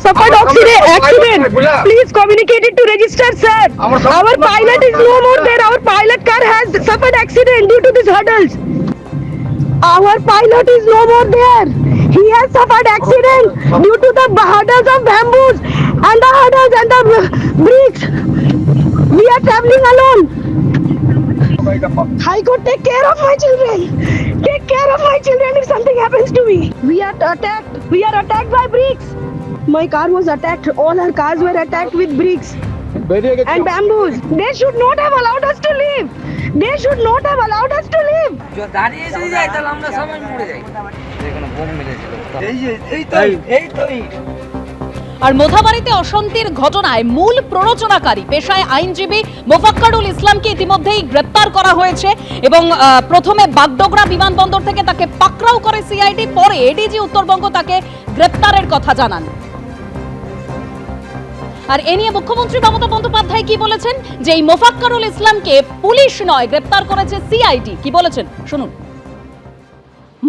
suffered accident. Please communicate it to register, sir. Our pilot is no more there. Our pilot car has suffered accident due to these hurdles. Our pilot is no more there. He has suffered accident due to the hurdles of bamboos and the hurdles and the bricks. We are traveling alone. High Court, take care of my children. Take care of my children if something happens to me. We are attacked. We are attacked by bricks. My car was attacked. All our cars were attacked with bricks and bamboos. They should not have allowed us to leave. They should not have allowed us to leave. আর মোথাবাড়িতে অশান্তির ঘটনায় মূল প্ররোচনাকারী পেশায় আইনজীবী মোফাক্কারুল ইসলামকে ইতিমধ্যেই গ্রেপ্তার করা হয়েছে এবং প্রথমে বাগডোগরা বিমানবন্দর থেকে তাকে পাকড়াও করে সিআইডি, পরে এডিজি উত্তরবঙ্গ তাকে গ্রেপ্তারের কথা জানান। আর এ নিয়ে মুখ্যমন্ত্রী মমতা বন্দ্যোপাধ্যায় কি বলেছেন, যে এই মোফাক্কারুল ইসলামকে পুলিশ নয় গ্রেপ্তার করেছে সিআইডি, কি বলেছেন শুনুন।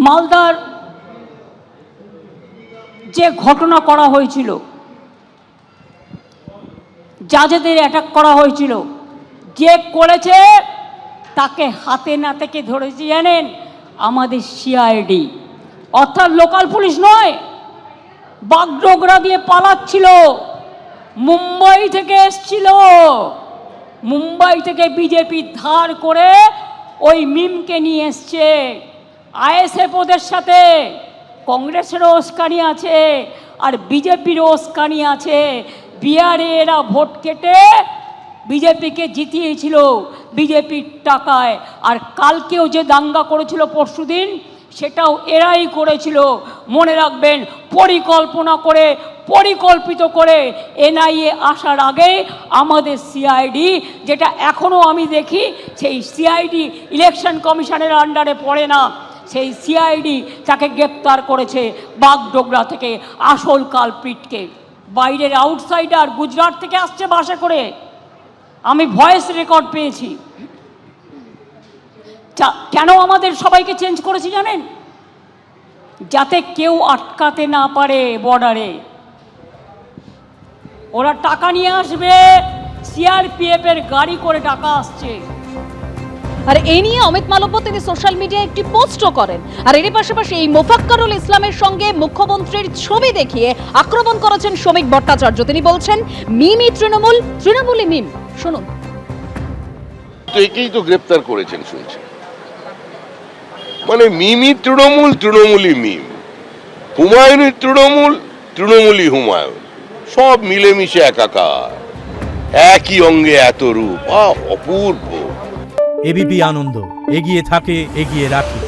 মালদার যে ঘটনা করা হয়েছিল, যাদের অ্যাটাক করা হয়েছিল, যে করেছে তাকে হাতে নাতে কে ধরেছে জানেন? আমাদের সিআইডি, অর্থাৎ লোকাল পুলিশ নয়। বাগডোগরা দিয়ে পালাচ্ছিল, মুম্বাই থেকে এসছিল, মুম্বাই থেকে বিজেপি ধার করে ওই মিমকে নিয়ে এসছে। আইএসএফ ওদের সাথে, কংগ্রেসেরও উস্কানি আছে আর বিজেপিরও উস্কানি আছে। বিহারে এরা ভোট কেটে বিজেপিকে জিতিয়েছিল বিজেপির টাকায়, আর কালকেও যে দাঙ্গা করেছিল পরশুদিন, সেটাও এরাই করেছিল। মনে রাখবেন, পরিকল্পনা করে, পরিকল্পিত করে এনআইএ আসার আগে আমাদের সিআইডি, যেটা এখনও আমি দেখি সেই সিআইডি ইলেকশন কমিশনের আন্ডারে পড়ে না, সেই সিআইডি তাকে গ্রেপ্তার করেছে বাগডোগরা থেকে আসল কালপ্রিটকে। বাইরের আউটসাইডার গুজরাট থেকে আসছে বাসে করে, আমি ভয়েস রেকর্ড পেয়েছি। কেন আমাদের সবাইকে চেঞ্জ করেছি জানেন? যাতে কেউ আটকাতে না পারে বর্ডারে। ওরা টাকা নিয়ে আসবে, সিআরপিএফ এর গাড়ি করে টাকা আসছে। আর এই নিয়ে অমিত মালব্য তিনি সোশ্যাল মিডিয়ায় একটি পোস্টও করেন। আর এর পাশাপাশি এই মোফাক্কারুল ইসলামের সঙ্গে মুখ্যমন্ত্রীর ছবি দেখিয়ে আক্রমণ করেছেন শ্রমিক ভট্টাচার্য। তিনি বলছেন মিমি তৃণমূল, তৃণমূলই মিম। শুনুন। তো একেই তো গ্রেপ্তার করেছেন শুনছেন, মানে মিমি তৃণমূল, তৃণমূলই মিম, হুমায়ুনের তৃণমূল, তৃণমূলই হুমায়ুন, সব মিলেমিশে একাকার, একই অঙ্গে এত রূপ, অপূর্ব। এবিপি আনন্দ, এগিয়ে থাকে, এগিয়ে রাখে।